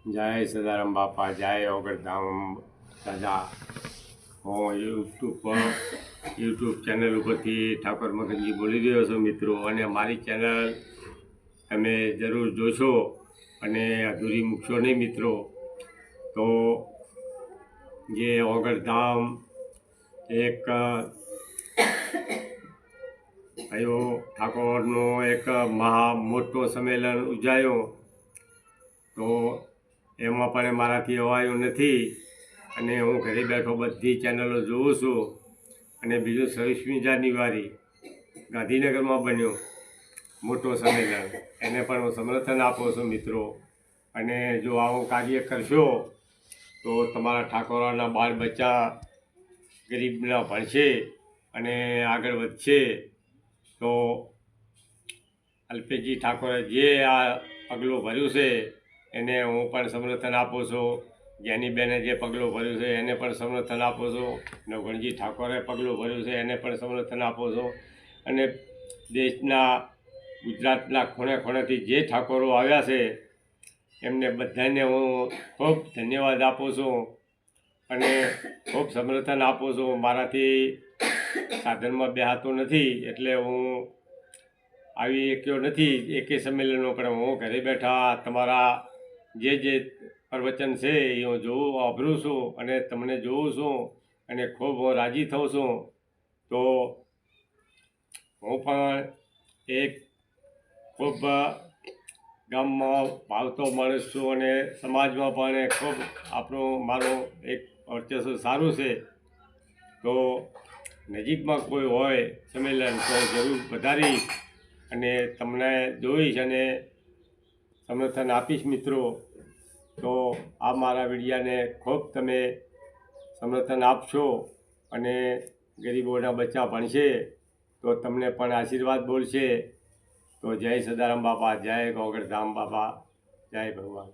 જય સદારામ બાપા, જય ઓગળધામ દાદા। હું યુટ્યુબ ચેનલ ઉપરથી ઠાકોર મગનજી બોલી રહ્યો છું મિત્રો, અને મારી ચેનલ તમે જરૂર જોશો અને અધૂરી મૂકશો નહીં મિત્રો। તો જે ઓગળધામ એક કયો ઠાકોરનો એક મહા મોટો સંમેલન ઉજાયો, તો એમાં પણ મારાથી અવાયું નથી, અને હું ઘરે બેઠો બધી ચેનલો જોઉં છું। અને બીજું 26મી જાન્યુઆરી ગાંધીનગરમાં બન્યો મોટો સંમેલન, એને પણ હું સમર્થન આપું છું મિત્રો। અને જો આવું કાર્ય કરશો તો તમારા ઠાકોરના બાળ બચ્ચા ગરીબના ભણશે અને આગળ વધશે। તો અલ્પેશજી ઠાકોરે જે આ પગલું ભર્યું છે એને હું પણ સમર્થન આપું છું। જ્ઞાનીબેને જે પગલું ભર્યું છે એને પણ સમર્થન આપું છું। નવગણજી ઠાકોરે પગલું ભર્યું છે એને પણ સમર્થન આપું છું। અને દેશના ગુજરાતના ખૂણે ખૂણેથી જે ઠાકોરો આવ્યા છે એમને બધાને હું ખૂબ ધન્યવાદ આપું છું અને ખૂબ સમર્થન આપું છું। મારાથી સાધનમાં બેહાતું નથી એટલે હું આવી શક્યો નથી એકે સંમેલનો, પણ હું ઘરે બેઠા તમારા જે પ્રવચન છે એ હું જોઉં વાપરું છું અને તમને જોઉં છું અને ખૂબ હું રાજી થઉં છું। તો હું પણ એક ખૂબ ગામમાં ભાવતો માણસ છું અને સમાજમાં પણ ખૂબ મારું એક વર્ચસ્વ સારું છે। તો નજીકમાં કોઈ હોય સંમેલન તો જરૂર પધારીશ અને તમને જોઈશ અને સમર્થન આપીશ મિત્રો। તો આ મારા વિડીયાને ખૂબ તમે સમર્થન આપશો અને ગરીબોના બચ્ચા ભણશે તો તમને પણ આશીર્વાદ બોલશે। તો જય સદારામ બાપા, જય ઓગળધામ બાપા, જય ભગવાન।